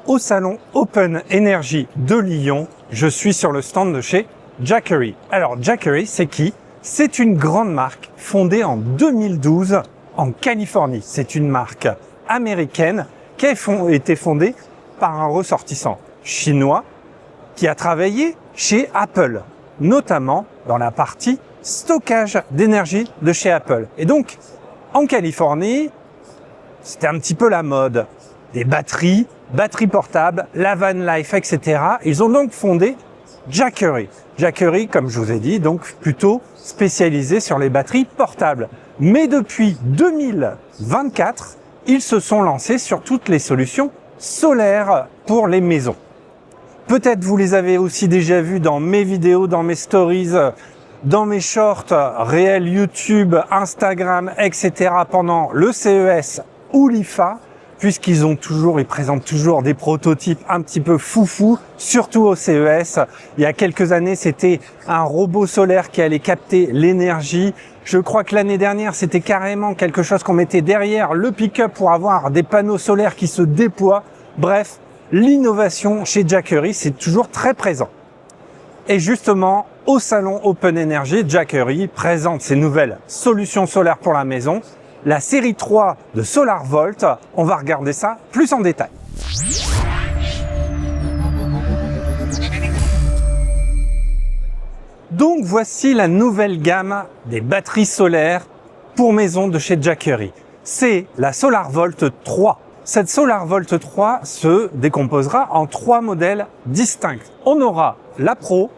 au salon Open Energy de Lyon. Je suis sur le stand de chez Jackery. Alors Jackery, c'est qui? C'est une grande marque fondée en 2012 en Californie. C'est une marque américaine qui a été fondée par un ressortissant chinois qui a travaillé chez Apple, notamment dans la partie stockage d'énergie de chez Apple. Et donc, en Californie, c'était un petit peu la mode. Des batteries portables, la van life, etc. Ils ont donc fondé Jackery. Jackery, comme je vous ai dit, donc plutôt spécialisé sur les batteries portables. Mais depuis 2024, ils se sont lancés sur toutes les solutions solaires pour les maisons. Peut-être vous les avez aussi déjà vus dans mes vidéos, dans mes stories, dans mes shorts réels YouTube, Instagram, etc. pendant le CES ou l'IFA, puisqu'ils présentent toujours des prototypes un petit peu foufou, surtout au CES. Il y a quelques années, c'était un robot solaire qui allait capter l'énergie. Je crois que l'année dernière, c'était carrément quelque chose qu'on mettait derrière le pick-up pour avoir des panneaux solaires qui se déploient. Bref, l'innovation chez Jackery, c'est toujours très présent. Et justement, au salon Open Energy, Jackery présente ses nouvelles solutions solaires pour la maison. La série 3 de SolarVolt, on va regarder ça plus en détail. Donc voici la nouvelle gamme des batteries solaires pour maison de chez Jackery. C'est la SolarVolt 3. Cette SolarVolt 3 se décomposera en 3 modèles distincts. On aura la Pro,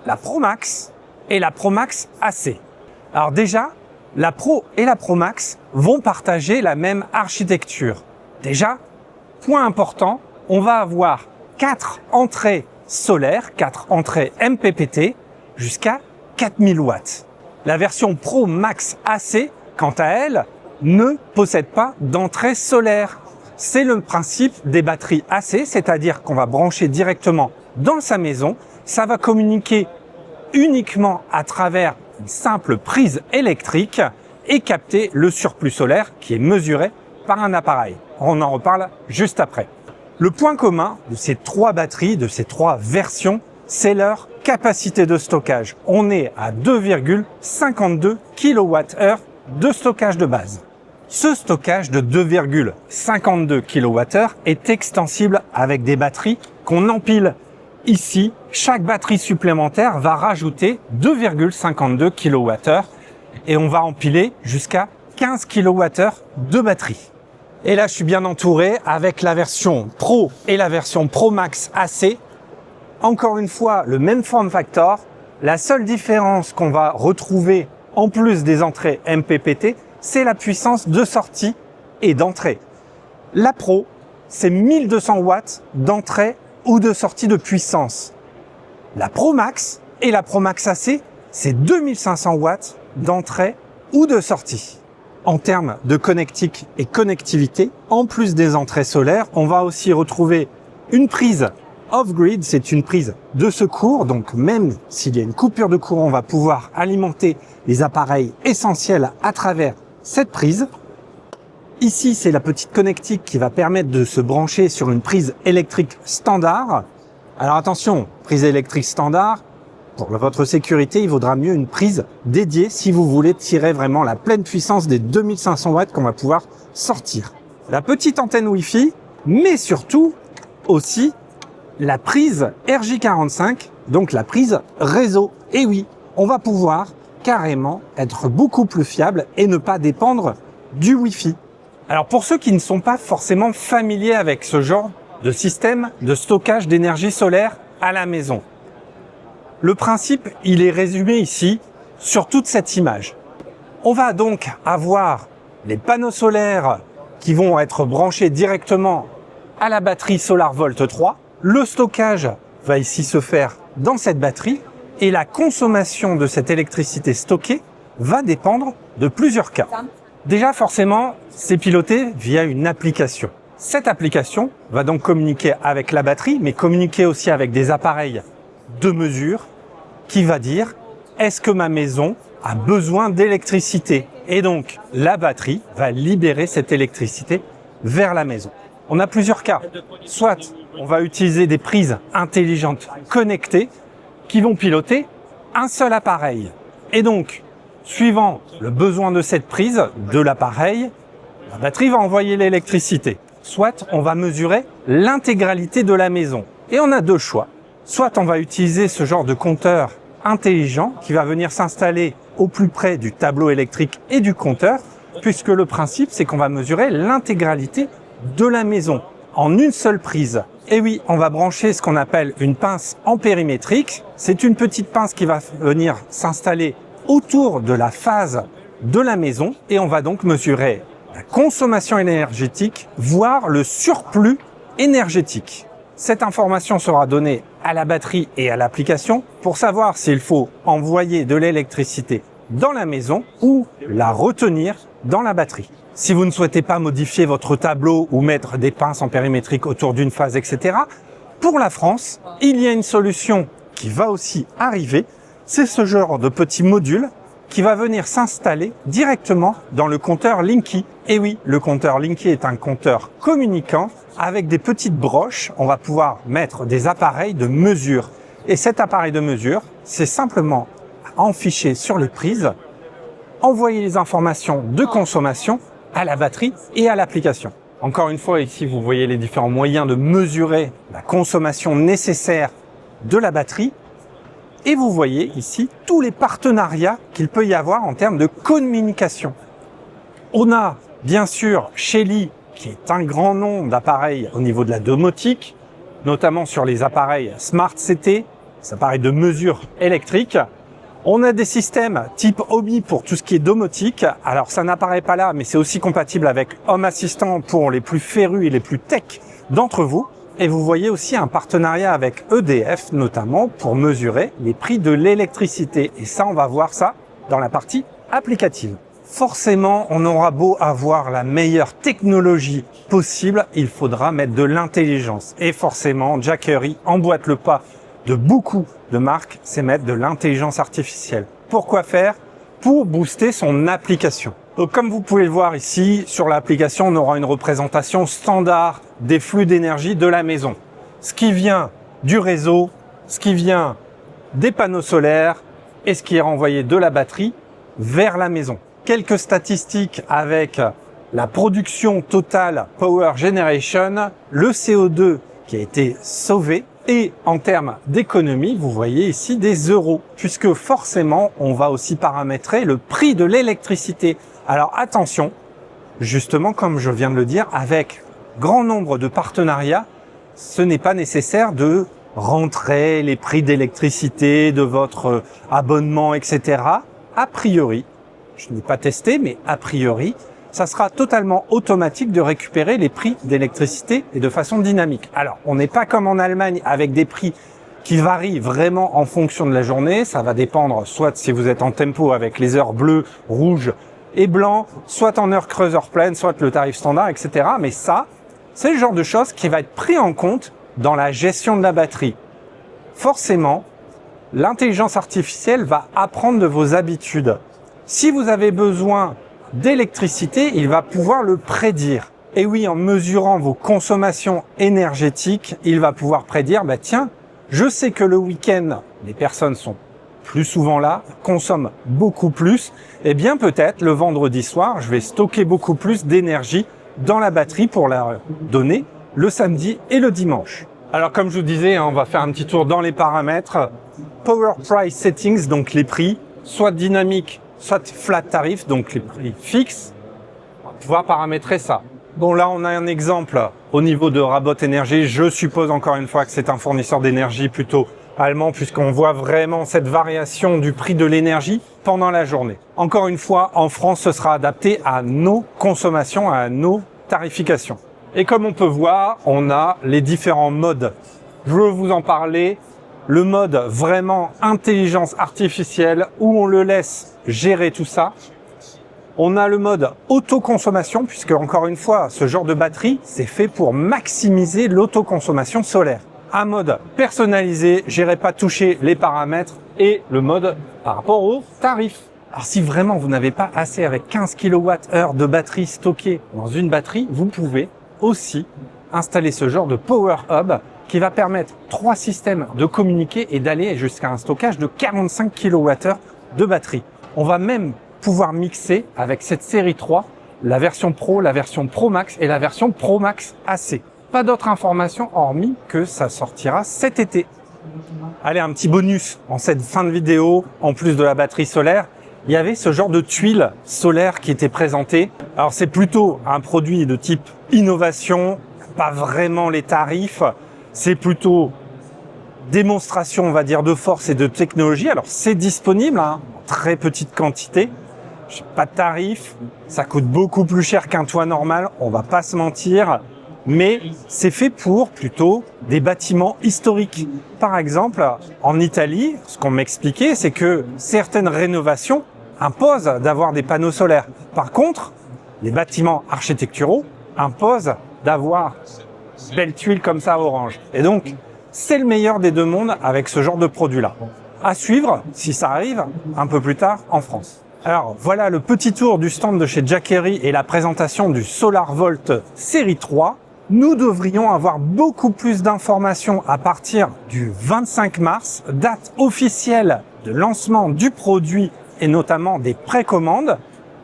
la Pro Max et la Pro Max AC. Alors déjà, la Pro et la Pro Max vont partager la même architecture. Déjà, point important, on va avoir 4 entrées solaires, 4 entrées MPPT jusqu'à 4000 watts. La version Pro Max AC, quant à elle, ne possède pas d'entrée solaire. C'est le principe des batteries AC, c'est-à-dire qu'on va brancher directement dans sa maison. Ça va communiquer uniquement à travers une simple prise électrique et capter le surplus solaire qui est mesuré par un appareil. On en reparle juste après. Le point commun de ces 3 batteries, de ces 3 versions, c'est leur capacité de stockage. On est à 2,52 kWh de stockage de base. Ce stockage de 2,52 kWh est extensible avec des batteries qu'on empile ici. Chaque batterie supplémentaire va rajouter 2,52 kWh et on va empiler jusqu'à 15 kWh de batterie. Et là, je suis bien entouré avec la version Pro et la version Pro Max AC. Encore une fois, le même form factor. La seule différence qu'on va retrouver en plus des entrées MPPT, c'est la puissance de sortie et d'entrée. La Pro, c'est 1200 watts d'entrée ou de sortie de puissance. La Pro Max et la Pro Max AC, c'est 2500 watts d'entrée ou de sortie. En termes de connectique et connectivité, en plus des entrées solaires, on va aussi retrouver une prise off-grid, c'est une prise de secours, donc même s'il y a une coupure de courant, on va pouvoir alimenter les appareils essentiels à travers cette prise. Ici, c'est la petite connectique qui va permettre de se brancher sur une prise électrique standard. Alors attention, prise électrique standard, pour votre sécurité, il vaudra mieux une prise dédiée si vous voulez tirer vraiment la pleine puissance des 2500 watts qu'on va pouvoir sortir. La petite antenne Wi-Fi, mais surtout aussi la prise RJ45, donc la prise réseau. Et oui, on va pouvoir carrément être beaucoup plus fiable et ne pas dépendre du Wi-Fi. Alors pour ceux qui ne sont pas forcément familiers avec ce genre de système de stockage d'énergie solaire à la maison, le principe, il est résumé ici sur toute cette image. On va donc avoir les panneaux solaires qui vont être branchés directement à la batterie SolarVolt 3. Le stockage va ici se faire dans cette batterie et la consommation de cette électricité stockée va dépendre de plusieurs cas. Déjà, forcément, c'est piloté via une application. Cette application va donc communiquer avec la batterie, mais communiquer aussi avec des appareils de mesure qui va dire est-ce que ma maison a besoin d'électricité? Et donc, la batterie va libérer cette électricité vers la maison. On a plusieurs cas. Soit on va utiliser des prises intelligentes connectées qui vont piloter un seul appareil. Et donc, suivant le besoin de cette prise, de l'appareil, la batterie va envoyer l'électricité. Soit on va mesurer l'intégralité de la maison. Et on a deux choix. Soit on va utiliser ce genre de compteur intelligent qui va venir s'installer au plus près du tableau électrique et du compteur, puisque le principe, c'est qu'on va mesurer l'intégralité de la maison en une seule prise. Et oui, on va brancher ce qu'on appelle une pince ampérimétrique. C'est une petite pince qui va venir s'installer autour de la phase de la maison et on va donc mesurer la consommation énergétique, voire le surplus énergétique. Cette information sera donnée à la batterie et à l'application pour savoir s'il faut envoyer de l'électricité dans la maison ou la retenir dans la batterie. Si vous ne souhaitez pas modifier votre tableau ou mettre des pinces ampérimétriques autour d'une phase, etc., pour la France, il y a une solution qui va aussi arriver. C'est ce genre de petit module qui va venir s'installer directement dans le compteur Linky. Et oui, le compteur Linky est un compteur communicant avec des petites broches. On va pouvoir mettre des appareils de mesure. Et cet appareil de mesure, c'est simplement enficher sur les prises, envoyer les informations de consommation à la batterie et à l'application. Encore une fois, ici, vous voyez les différents moyens de mesurer la consommation nécessaire de la batterie. Et vous voyez ici tous les partenariats qu'il peut y avoir en termes de communication. On a bien sûr Shelly, qui est un grand nombre d'appareils au niveau de la domotique, notamment sur les appareils Smart CT, les appareils de mesure électrique. On a des systèmes type Omi pour tout ce qui est domotique. Alors ça n'apparaît pas là, mais c'est aussi compatible avec Home Assistant pour les plus férus et les plus tech d'entre vous. Et vous voyez aussi un partenariat avec EDF, notamment pour mesurer les prix de l'électricité. Et ça, on va voir ça dans la partie applicative. Forcément, on aura beau avoir la meilleure technologie possible, il faudra mettre de l'intelligence. Et forcément, Jackery emboîte le pas de beaucoup de marques, c'est mettre de l'intelligence artificielle. Pourquoi faire? Pour booster son application. Donc, comme vous pouvez le voir ici, sur l'application, on aura une représentation standard des flux d'énergie de la maison. Ce qui vient du réseau, ce qui vient des panneaux solaires et ce qui est renvoyé de la batterie vers la maison. Quelques statistiques avec la production totale Power Generation, le CO2 qui a été sauvé et en termes d'économie, vous voyez ici des euros, puisque forcément, on va aussi paramétrer le prix de l'électricité. Alors attention, justement, comme je viens de le dire, avec grand nombre de partenariats, ce n'est pas nécessaire de rentrer les prix d'électricité de votre abonnement, etc. A priori, je n'ai pas testé, mais a priori, ça sera totalement automatique de récupérer les prix d'électricité et de façon dynamique. Alors, on n'est pas comme en Allemagne avec des prix qui varient vraiment en fonction de la journée. Ça va dépendre soit si vous êtes en tempo avec les heures bleues, rouges et blancs, soit en heure creuse, heure pleine, soit le tarif standard, etc. Mais ça, c'est le genre de choses qui va être pris en compte dans la gestion de la batterie. Forcément, l'intelligence artificielle va apprendre de vos habitudes. Si vous avez besoin d'électricité, il va pouvoir le prédire. Et oui, en mesurant vos consommations énergétiques, il va pouvoir prédire, bah tiens, je sais que le week-end, les personnes sont plus souvent là, consomment beaucoup plus, et bien peut-être le vendredi soir, je vais stocker beaucoup plus d'énergie dans la batterie pour la donner le samedi et le dimanche. Alors comme je vous disais, on va faire un petit tour dans les paramètres. Power Price Settings, donc les prix, soit dynamique, soit flat tarif, donc les prix fixes. On va pouvoir paramétrer ça. Bon, là, on a un exemple au niveau de Rabot Énergie. Je suppose encore une fois que c'est un fournisseur d'énergie plutôt allemand, puisqu'on voit vraiment cette variation du prix de l'énergie pendant la journée. Encore une fois, en France, ce sera adapté à nos consommations, à nos tarifications. Et comme on peut voir, on a les différents modes. Je veux vous en parler. Le mode vraiment intelligence artificielle, où on le laisse gérer tout ça. On a le mode autoconsommation, puisque encore une fois, ce genre de batterie, c'est fait pour maximiser l'autoconsommation solaire. Un mode personnalisé, j'irai pas toucher les paramètres, et le mode par rapport au tarif. Alors si vraiment vous n'avez pas assez avec 15 kWh de batterie stockée dans une batterie, vous pouvez aussi installer ce genre de Power Hub qui va permettre 3 systèmes de communiquer et d'aller jusqu'à un stockage de 45 kWh de batterie. On va même pouvoir mixer avec cette série 3 la version Pro, la version Pro Max et la version Pro Max AC. Pas d'autres informations hormis que ça sortira cet été. Allez, un petit bonus en cette fin de vidéo, en plus de la batterie solaire, il y avait ce genre de tuiles solaires qui étaient présentées. Alors c'est plutôt un produit de type innovation, pas vraiment les tarifs, c'est plutôt démonstration, on va dire, de force et de technologie. Alors c'est disponible en très petite quantité, pas de tarif, ça coûte beaucoup plus cher qu'un toit normal, on va pas se mentir, mais c'est fait pour plutôt des bâtiments historiques. Par exemple, en Italie, ce qu'on m'expliquait, c'est que certaines rénovations imposent d'avoir des panneaux solaires. Par contre, les bâtiments architecturaux imposent d'avoir belles tuiles comme ça orange. Et donc, c'est le meilleur des deux mondes avec ce genre de produit-là. À suivre, si ça arrive, un peu plus tard en France. Alors, voilà le petit tour du stand de chez Jackery et la présentation du SolarVolt série 3. Nous devrions avoir beaucoup plus d'informations à partir du 25 mars, date officielle de lancement du produit et notamment des précommandes.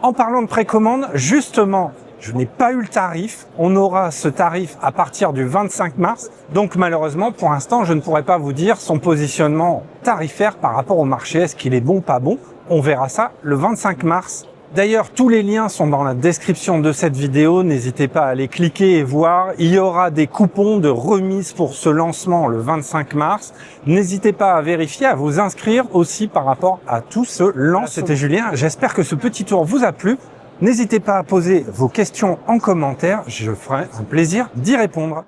En parlant de précommande, justement, je n'ai pas eu le tarif. On aura ce tarif à partir du 25 mars. Donc malheureusement, pour l'instant, je ne pourrais pas vous dire son positionnement tarifaire par rapport au marché. Est-ce qu'il est bon, pas bon? On verra ça le 25 mars. D'ailleurs, tous les liens sont dans la description de cette vidéo. N'hésitez pas à aller cliquer et voir. Il y aura des coupons de remise pour ce lancement le 25 mars. N'hésitez pas à vérifier, à vous inscrire aussi par rapport à tout ce lancement. C'était Julien. J'espère que ce petit tour vous a plu. N'hésitez pas à poser vos questions en commentaire. Je ferai un plaisir d'y répondre.